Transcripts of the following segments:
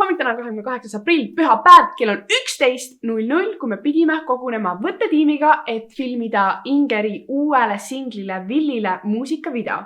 Hommik täna 28. aprill, pühapäev, kell on 11:00, kui me pidime kogunema võttetiimiga, et filmida Ingeri uuele singlile Villile muusikavideo.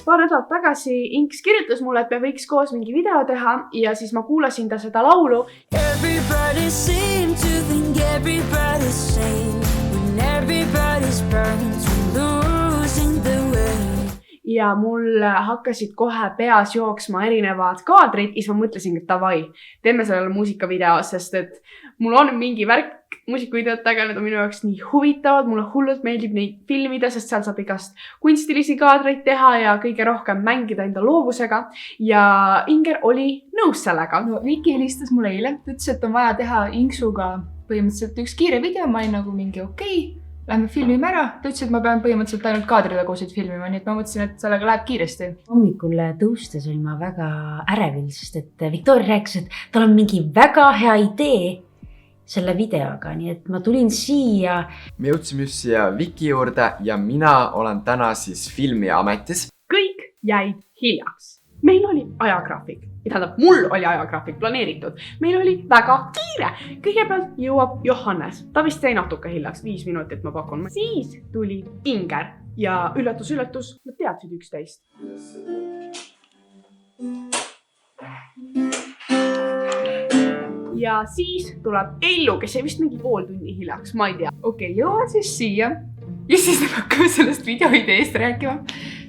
Paar nädalat tagasi Inks kirjutas mulle, et me võiks koos mingi video teha ja siis ma kuulasin ta seda laulu. Everybody seem to think everybody's same when everybody's burning to losing the way. Ja mul hakkasid kohe peas jooksma erinevad kaadrid ja siis ma mõtlesin, et davai, teeme sellele muusikavideo, sest et mul on mingi värk muusikavideotega, need on minu jaoks nii huvitavad, mulle hullult meeldib neid filmida, sest seal saab igast kunstilisi kaadreid teha ja kõige rohkem mängida enda loovusega ja Inger oli nõus sellega. No, Viki helistas mulle eile, ütles, et on vaja teha Inksuga põhimõtteliselt üks kiire video, ma olin nagu mingi okei, lähme filmime ära. Ta ütles, et ma pean põhimõtteliselt ainult kaadrilagusid filmima, nii et ma mõtlesin, et sellega läheb kiiresti. Hommikul tõustes olin ma väga ärevil, sest et Victoria rääkis, et tal on mingi väga hea idee selle videoga, nii et ma tulin siia. Me jõudsime just siia Viki juurde ja mina olen täna siis filmiametis. Kõik jäid hiljaks. Meil oli ajagraafik. Tähendab, mul oli ajagraafik planeeritud. Meil oli väga kiire. Kõigepealt jõuab Johannes. Ta vist jäi natuke hiljaks, 5 minutit ma pakun. Siis tuli Inger ja üllatus, nad teadsid 11. Ja siis tuleb Ellu, kes jäi vist mingi pool tunni hiljaks, ma ei tea. Okei, jõuan siis siia ja siis hakkame sellest videoideest rääkima.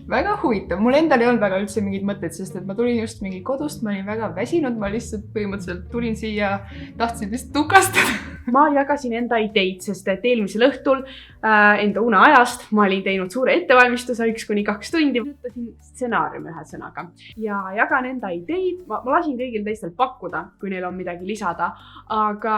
Väga huvitav. Mul endal ei olnud väga üldse mingid mõtted, sest et ma tulin just mingi kodust, ma olin väga väsinud, ma lihtsalt põhimõtteliselt tulin siia, tahtsin lihtsalt tukastada. Ma jagasin enda ideid, sest et eelmisel õhtul enda uneajast ma olin teinud suure ettevalmistuse 1-2 tundi. Võtasin stsenaariumi ühe sõnaga ja jagan enda ideid. Ma lasin kõigil teistel pakkuda, kui neil on midagi lisada, aga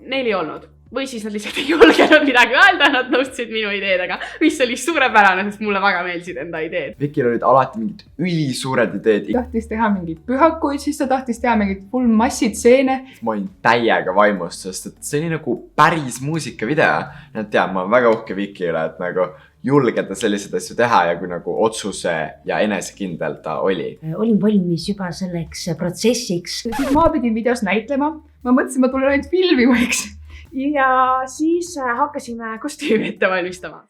neil ei olnud. Või siis nad lihtsalt ei julgenud midagi öelda, nad nõustusid minu ideedega, mis oli suurepärane, sest mulle väga meeldisid enda ideed. Vikil olid alati mingid ülisuured ideed. Tahtis teha mingid pühakuid, siis ta tahtis teha mingid full massitseene. Ma olin täiega vaimust, sest et see oli nagu päris muusikavideo. Nad teab, ma olen väga uhke Viki üle, et nagu julgeda selliseid asju teha ja kui nagu otsuse ja enesekindel ta oli. Olin valmis juba selleks protsessiks. Siis ma pidin videos näitlema. Ma mõtlesin, ma tulen ainult filmima, eks. Ja siis hakkasime kostüümi ette valmistama.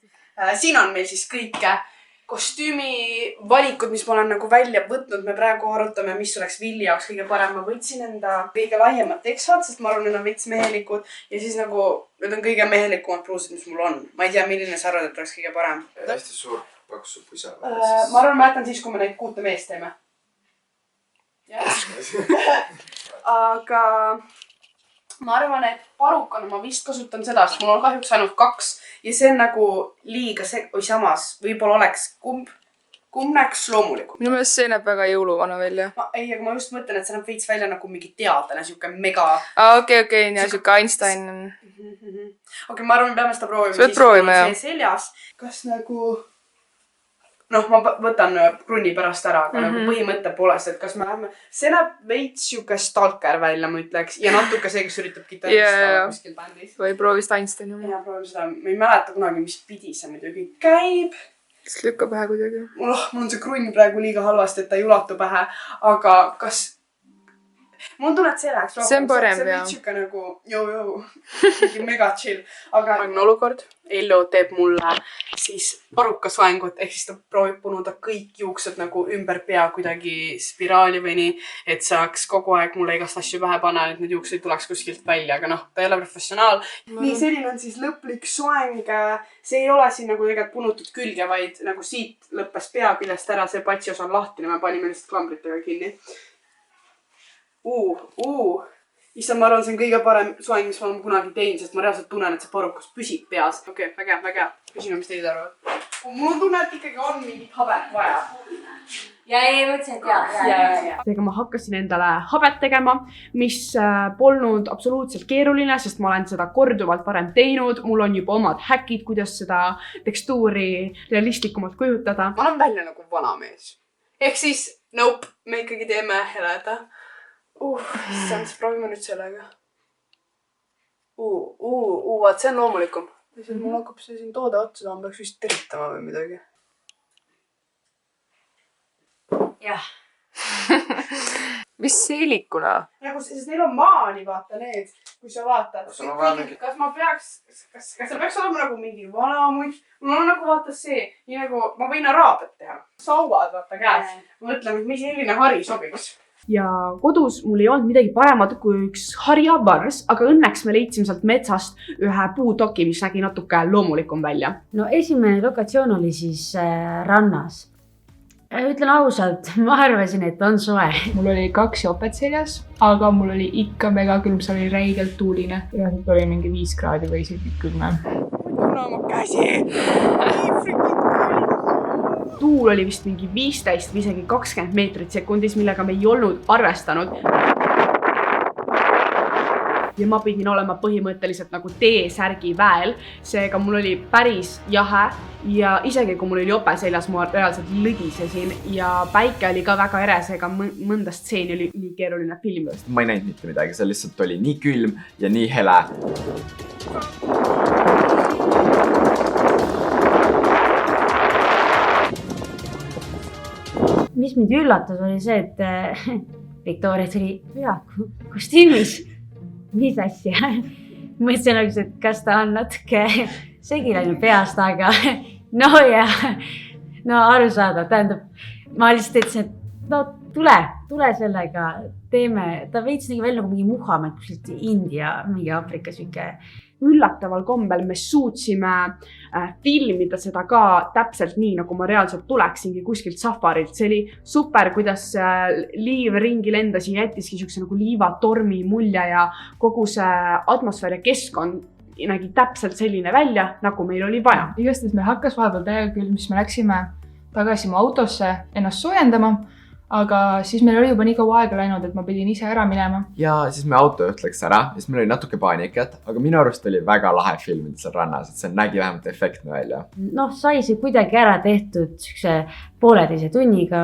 Siin on meil siis kõik kostüümi valikud, mis ma olen nagu välja võtnud. Me praegu arutame, mis oleks Villi jaoks kõige parem. Ma võtsin enda kõige laiemad teksad, sest ma arvan, need on veits mehelikud. Ja siis nagu, need on kõige mehelikumad pruusid, mis mul on. Ma ei tea, milline sa arvad, et oleks kõige parem. Hästi suur paksu pusa. Ma arvan, ma jätan siis, kui me neid 6 meest teeme. Aga ma arvan, et parukana ma vist kasutan seda, sest mul on kahjuks ainult 2 ja see on nagu liiga samas. Võib-olla oleks kumb näeks loomulikult. Minu meelest see näeb väga jõuluvana välja. Ei, aga ma just mõtlen, et see näeb veits välja nagu mingi teadlane, siuke mega... Okei, nii siuke Einstein. Okei, ma arvan, me peame seda proovima. Sa võid proovima, jah. See seljas. Kas nagu... Noh, ma võtan krunni pärast ära, aga nagu põhimõtte poolest, et kas me läheme... See näeb veits siuke stalker välja, ma ütleks. Ja natuke see, kes üritab kitarista kuskil bändis. Või proovist Einstein. Ja proovime seda. Ma ei mäleta kunagi, mis pidi see muidugi käib. Kas lükka pähe kuidagi? Mul on see krunn praegu liiga halvasti, et ta ei ulatu pähe. Aga kas... Mul on tunne, et see läheks rohkem. See on parem, jah. See on siuke nagu mega chill. Aga on olukord. Ellu teeb mulle siis parukasvaengut, ehk siis ta proovib punuda kõik juuksed nagu ümber pea kuidagi spiraali või nii, et saaks kogu aeg mulle igast asju pähe panna, et need juuksed tuleks kuskilt välja, aga noh, ta ei ole professionaal. Nii, selline on siis lõplik soeng. See ei ole siin nagu tegelikult punutud külge, vaid nagu siit lõppes pea küljest ära, see patsi osa on lahtine, me panime lihtsalt klambritega kinni. Issand, ma arvan, see on kõige parem soeng, mis ma olen kunagi teinud, sest ma reaalselt tunnen, et see parukas püsib peas. Okei, väga. Küsime, mis teid arvad. Mul tunne, et ikkagi on mingit habet vaja. Ja ei mõtlesin, et jaa. Seega ma hakkasin endale habet tegema, mis polnud absoluutselt keeruline, sest ma olen seda korduvalt varem teinud. Mul on juba omad häkid, kuidas seda tekstuuri realistlikumalt kujutada. Ma olen välja nagu vana mees. Ehk siis, nope, me ikkagi teeme heleda. Siis proovime nüüd sellega. Vaat see on loomulikum. Mul hakkab see siin toode otsa, ma peaks vist teritama või midagi. jah. mis seelikuna? Nagu, sest neil on maani, vaata need, kui sa vaatad. Kas ma peaks, kas see peaks olema nagu mingi vanamutt? Mul on nagu vaata see, nii nagu ma võin araabiat teha. Sauad vaata käes. Mõtlen, mis selline hari sobibus. Ja kodus mul ei olnud midagi paremat kui üks harjavars, aga õnneks me leidsime sealt metsast ühe puutoki, mis nägi natuke loomulikum välja. No esimene lokatsioon oli siis rannas. Ütlen ausalt, ma arvasin, et on soe. Mul oli 2 jopet seljas, aga mul oli ikka mega külm, see oli räigelt tuuline. Ja siit oli mingi 5 kraadi või isegi külme. Tunne oma käsi. Tuul oli vist mingi 15 või isegi 20 meetrit sekundis, millega me ei olnud arvestanud. Ja ma pidin olema põhimõtteliselt nagu T-särgi väel, seega mul oli päris jahe ja isegi kui mul oli jope seljas, ma reaalselt lõdisesin ja päike oli ka väga ere, seega mõnda stseeni oli nii keeruline filmida. Ma ei näinud mitte midagi, see lihtsalt oli nii külm ja nii hele. Mis mind üllatas oli see, et Victoria tuli kostüümis. Mis asja? Mõtlesin nagu, et kas ta on natuke segi läinud peast, aga no aru saada. Tähendab, ma lihtsalt ütlesin, et no tule sellega, teeme. Ta veits nägi välja nagu mingi Muhamed, kuskilt India, mingi Afrika süke. Üllataval kombel me suutsime filmida seda ka täpselt nii, nagu ma reaalselt tuleksingi kuskilt safarilt. See oli super, kuidas liiv ringi lendas ja jättiski siukse nagu liivatormi mulje ja kogu see atmosfäär ja keskkond nägi täpselt selline välja, nagu meil oli vaja. Igastahes meil hakkas vahepeal täiega külm, siis me läksime tagasi mu autosse ennast soojendama. Aga siis meil oli juba nii kaua aega läinud, et ma pidin ise ära minema. Ja siis me autojuht läks ära ja siis meil oli natuke paanikat, aga minu arust oli väga lahe filmida seal rannas, et see nägi vähemalt efektne välja. Noh, sai see kuidagi ära tehtud sükse 1,5 tunniga.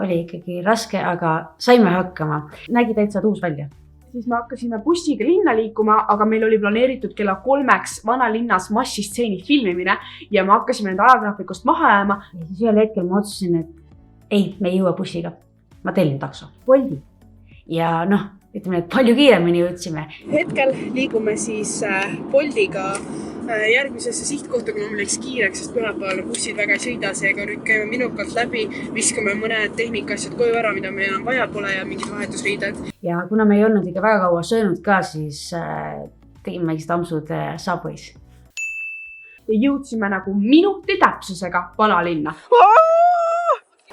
Oli ikkagi raske, aga saime hakkama. Nägi täitsa tuus välja. Siis me hakkasime bussiga linna liikuma, aga meil oli planeeritud kella 3 vanalinnas massistseeni filmimine ja me hakkasime nende ajagraafikust maha jääma. Ja siis ühel hetkel ma otsusin, et ei, me ei jõua bussiga. Ma tellin takso. Bolti. Ja ütleme, et palju kiiremini jõudsime. Hetkel liigume siis Boltiga järgmisesse sihtkohta, kuna mul läks kiireks, sest pühapäeval bussid väga ei sõida, seega nüüd käime minukalt läbi, viskame mõned tehnikasjad koju ära, mida meil enam vaja pole ja mingid vahetusriided. Ja kuna me ei olnud ikka väga kaua söönud ka, siis tegime tampsud Subway's. Ja jõudsime nagu minuti täpsusega vanalinna.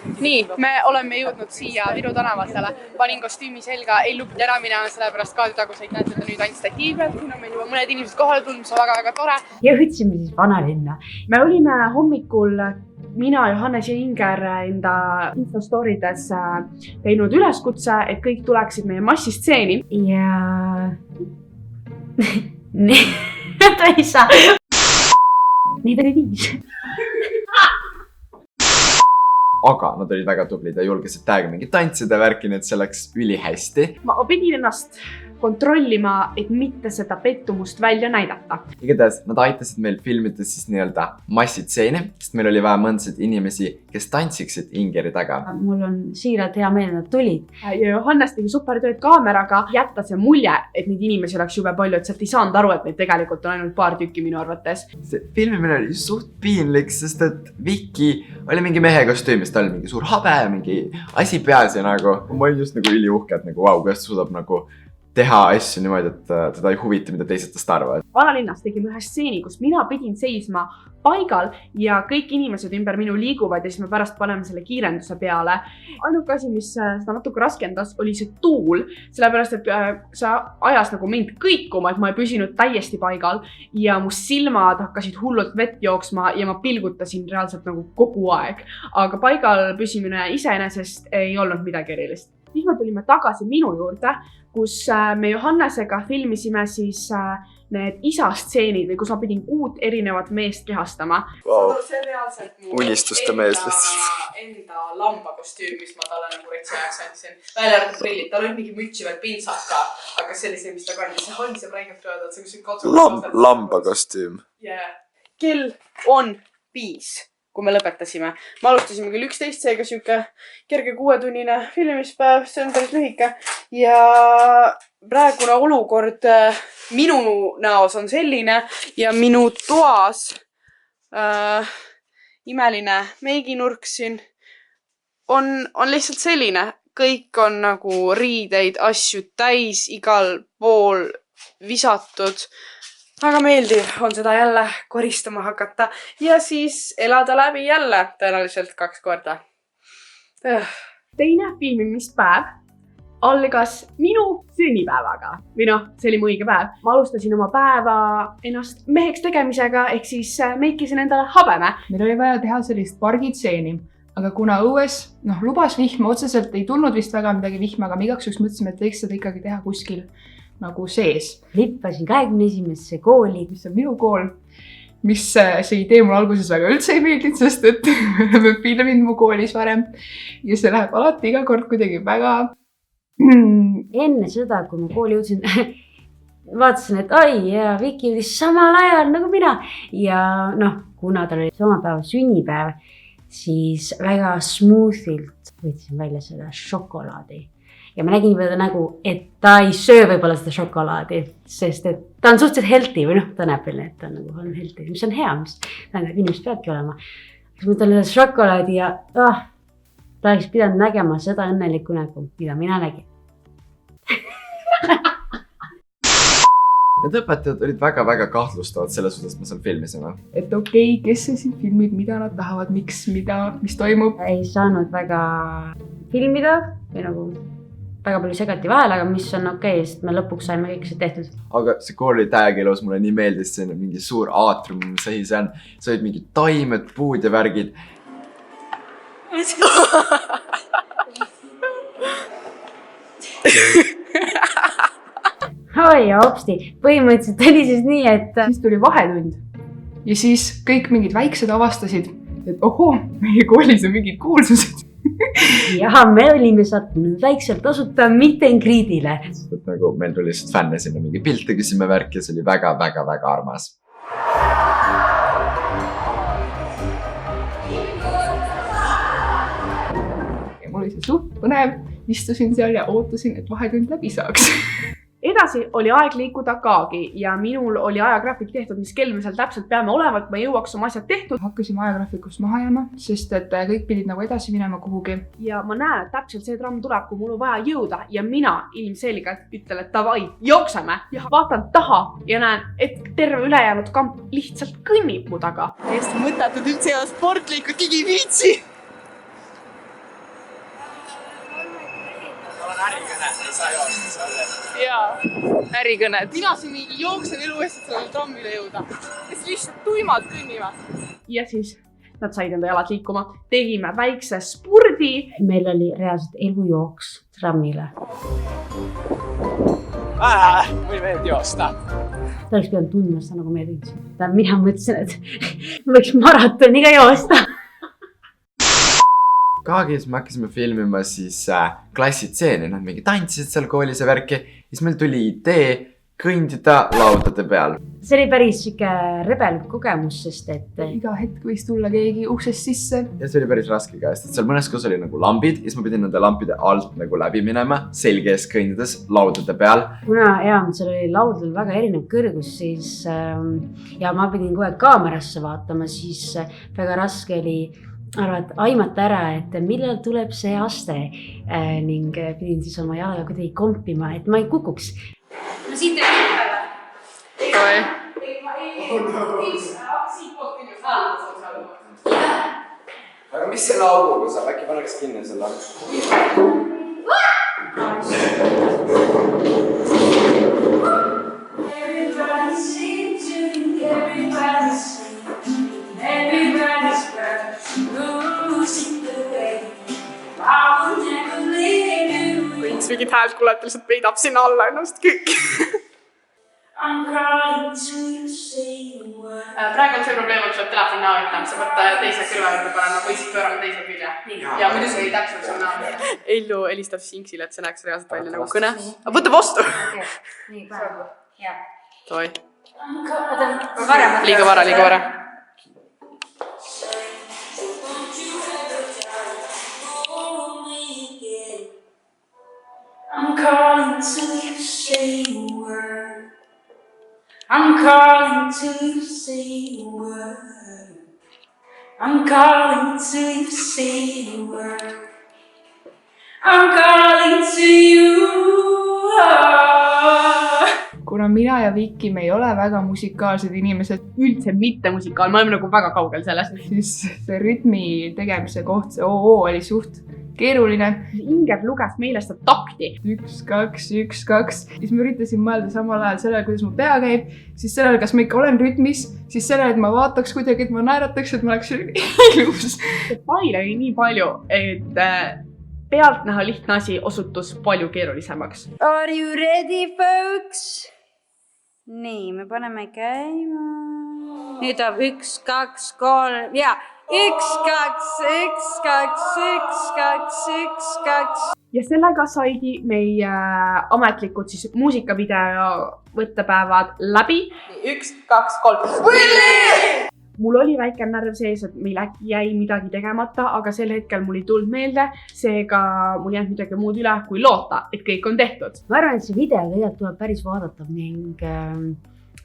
Nii, me oleme jõudnud siia Viru tänavatele. Panin kostüümi selga, ei lubnud ära minema, sellepärast kaaditaguseid näete nüüd ainult statiived. Siin on meil juba mõned inimesed kohale tulnud, mis on väga tore. Jõudsime siis vanalinna. Me olime hommikul, mina, Johannes ja Inger enda Instastorides teinud üleskutse, et kõik tuleksid meie massistseeni. Ja ta ei saa. Neid oli 5. Aga nad olid väga tublid ja julgesid täiega mingi tantsida värki, nii et see läks ülihästi. Ma pidin ennast kontrollima, et mitte seda pettumust välja näidata. Igatahes nad aitasid meil filmida siis nii-öelda massitseeni, sest meil oli vaja mõndasid inimesi, kes tantsiksid Ingeri taga. Mul on siiralt hea meel, nad tulid. Ja Johannes tegi supertööd kaameraga, jätta see mulje, et neid inimesi oleks jube palju, et sealt ei saanud aru, et neid tegelikult on ainult paar tükki minu arvates. See filmimine oli suht piinlik, sest et Viki oli mingi mehe kostüümis, ta oli mingi suur habe ja mingi asi peas ja nagu ma olin just nagu üliuhke, et nagu vau, kuidas suudab nagu teha asju niimoodi, et teda ei huvita, mida teised tast arvavad. Vanalinnas tegime ühe stseeni, kus mina pidin seisma paigal ja kõik inimesed ümber minu liiguvad ja siis me pärast paneme selle kiirenduse peale. Ainuke asi, mis seda natuke raskendas, oli see tuul, sellepärast, et see ajas nagu mind kõikuma, et ma ei püsinud täiesti paigal ja mu silmad hakkasid hullult vett jooksma ja ma pilgutasin reaalselt nagu kogu aeg. Aga paigal püsimine iseenesest ei olnud midagi erilist. Siis me tulime tagasi minu juurde, kus me Johannesega filmisime siis need isastseenid või kus ma pidin 6 erinevat meest kehastama. Wow. See on reaalselt mu unistuste mees. enda lambakostüüm, mis ma talle nagu retsi ajaks andsin. Välja arvatud prillid, tal oli mingi mütsi veel pintsaka, aga see oli see, mis ta kandis. See oli see praegult rööda, et see on lambakostüüm. Yeah. Kell on 5 kui me lõpetasime. Me alustasime küll 11, seega siuke kerge 6-tunnine filmispäev, see on päris lühike. Ja praegune olukord minu näos on selline ja minu toas imeline meiginurk siin on lihtsalt selline. Kõik on nagu riideid, asju täis, igal pool visatud. Väga meeldiv on seda jälle koristama hakata ja siis elada läbi jälle tõenäoliselt 2 korda. Teine filmimispäev algas minu sünnipäevaga. Või noh, see oli mu õige päev. Ma alustasin oma päeva ennast meheks tegemisega ehk siis meikisin endale habeme. Meil oli vaja teha sellist pargitseeni, aga kuna õues lubas vihma, otseselt ei tulnud vist väga midagi vihma, aga me igaks juhuks mõtlesime, et võiks seda ikkagi teha kuskil nagu sees. Lippasin 21. kooli. Mis on minu kool, mis see idee mul alguses väga üldse ei meeldinud, sest et me oleme filminud mu koolis varem ja see läheb alati iga kord kuidagi väga... Enne seda, kui ma kooli jõudsin, vaatasin, et ja Viki jõudis samal ajal nagu mina. Ja kuna tal oli sama päeva sünnipäev, siis väga smoothilt võtsin välja seda šokolaadi. Ja ma nägin juba nägu, et ta ei söö võib-olla seda šokolaadi, sest et ta on suhteliselt healthy või ta näeb veel, et ta on healthy, mis on hea, mis tähendab, inimesed peadki olema. Siis ma talle šokolaadi ja ta oleks pidanud nägema seda õnnelikku nägu, mida mina nägin. Need õpetajad olid väga-väga kahtlustavad selles osas, ma seal filmisime. Et okei, kes see siin filmib, mida nad tahavad, miks, mis toimub? Ei saanud väga filmida või nagu väga palju segati vahel, aga mis on okei, sest me lõpuks saime kõik see tehtud. Aga see kool oli täiega ilus, mulle nii meeldis, see on mingi suur aatrium, mis asi see on. See olid mingi taimed, puud ja värgid. Oi ja hopsti, põhimõtteliselt oli siis nii, et... Siis tuli vahetund ja siis kõik mingid väiksed avastasid, et ohoo, meie koolis on mingid kuulsused. Ja me olime sattunud väikselt tasuta mitte ingriidile. Nagu meil tuli lihtsalt fänne sinna mingi pilte küsime värk ja see oli väga-väga-väga armas. Ja mul oli see suht põnev, istusin seal ja ootasin, et vahetund läbi saaks. Edasi oli aeg liikuda kaagi ja minul oli ajagraafik tehtud, mis kell me seal täpselt peame olema, et ma jõuaks oma asjad tehtud. Hakkasime ajagraafikust maha jääma, sest et kõik pidid nagu edasi minema kuhugi. Ja ma näen, et täpselt see tramm tuleb, kui mul on vaja jõuda ja mina ilmselgelt ütlen, et davai, jookseme. Ja vaatan taha ja näen, et terve ülejäänud kamp lihtsalt kõnnib mu taga. Täiesti mõtetud üldse ja sportlikud, keegi viitsi. Jaa, ärikõned. Mina siin mingi jooksen elu eest, et sellele trammile jõuda. Kes lihtsalt tuimad kõnnivad. Ja siis nad said enda jalad liikuma. Tegime väikse spurdi. Meil oli reaalselt elujooks trammile. Või meeld joosta. Ta oleks pidanud tundma seda nagu meie tundsin. Mina mõtlesin, et võiks maratoniga joosta. Kaagis me hakkasime filmima siis klassitseeni, nad mingi tantsisid seal koolis ja värki. Siis meil tuli idee kõndida laudade peal. See oli päris siuke rebellik kogemus, sest et... Iga hetk võis tulla keegi uksest sisse. Ja see oli päris raske käest, et seal mõnes kus oli nagu lambid. Siis ma pidin nende lampide alt nagu läbi minema, selge ees kõndides laudade peal. Kuna seal oli laudadel väga erinev kõrgus, siis ja ma pidin kohe kaamerasse vaatama, siis väga raske oli aimata ära, et millal tuleb see aste ning pidin siis oma jalaga kuidagi kompima, et ma ei kukuks. No siit ei ole. Oi. Aga mis selle auguga saab? Äkki paneks kinni selle? Võiks mingit häält kuulata, lihtsalt peidab sinna alla ennast kõik. Praegu on see probleem, et tuleb telefon näo ette, sa pead teise kõrva juurde panema või siis pöörama teise külje. Ja muidu see ei täpselt su näo ette. Ellu helistab Sinksile, et see näeks reaalselt välja nagu kõne. Võta vastu! Nii, praegu. Hea. Liiga vara. till you say a word. I'm calling till you say a word. I'm calling till you say a word. I'm calling to you. kuna mina ja Viki, me ei ole väga musikaalsed inimesed, üldse mitte musikaal, me oleme nagu väga kaugel sellest. siis see rütmi tegemise koht, see OO oli suht keeruline. Inger luges meile seda takti. 1, 2, 1, 2. Siis ma üritasin mõelda samal ajal sellele, kuidas mu pea käib, siis sellele, kas ma ikka olen rütmis, siis sellele, et ma vaataks kuidagi, et ma naerataks, et ma oleks ilus. See fail oli nii palju, et pealtnäha lihtne asi osutus palju keerulisemaks. Are you ready, folks? Nii, me paneme käima. Nüüd on 1, 2, 3 ja 1, 2, 1, 2, 1, 2, 1, 2. Ja sellega saigi meie ametlikud siis muusikavideo võttepäevad läbi. 1, 2, 3. Willi! Mul oli väike närv sees, et meil äkki jäi midagi tegemata, aga sel hetkel mul ei tulnud meelde, seega mul jäänud midagi muud üle, kui loota, et kõik on tehtud. Ma arvan, et see video tegelikult tuleb päris vaadatav ning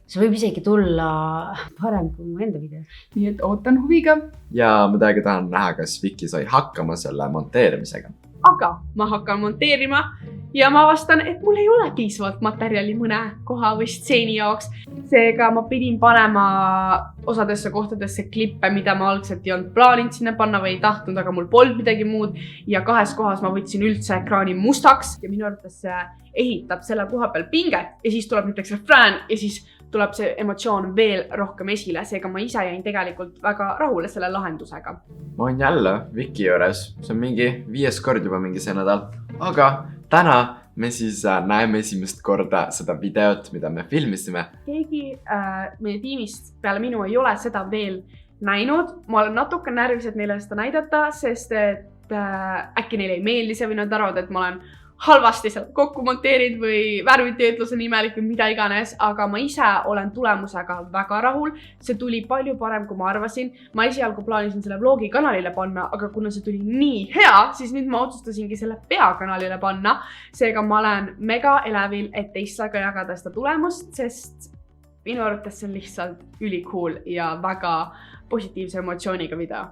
see võib isegi tulla parem kui mu enda video. Nii et ootan huviga. ja muidugi tahan näha, kas Viki sai hakkama selle monteerimisega. Aga ma hakkan monteerima ja ma avastan, et mul ei ole piisavalt materjali mõne koha või stseeni jaoks. Seega ma pidin panema osadesse kohtadesse klippe, mida ma algselt ei olnud plaaninud sinna panna või ei tahtnud, aga mul polnud midagi muud. Ja 2 kohas ma võtsin üldse ekraani mustaks ja minu arvates see ehitab selle koha peal pinget ja siis tuleb näiteks refrään ja siis tuleb see emotsioon veel rohkem esile. Seega ma ise jäin tegelikult väga rahule selle lahendusega. Ma olen jälle Viki juures, see on mingi 5. kord juba mingi see nädal, aga täna me siis näeme esimest korda seda videot, mida me filmisime. Keegi meie tiimist peale minu ei ole seda veel näinud. Ma olen natuke närvis, et neile seda näidata, sest et äkki neile ei meeldi see või nad arvavad, et ma olen halvasti seal kokku monteerinud või värvitöötlus on imelik või mida iganes, aga ma ise olen tulemusega väga rahul. See tuli palju parem, kui ma arvasin. Ma esialgu plaanisin selle vlogi kanalile panna, aga kuna see tuli nii hea, siis nüüd ma otsustasingi selle peakanalile panna. Seega ma olen mega elevil, et teistega jagada seda tulemust, sest minu arvates see on lihtsalt ülikool ja väga positiivse emotsiooniga video.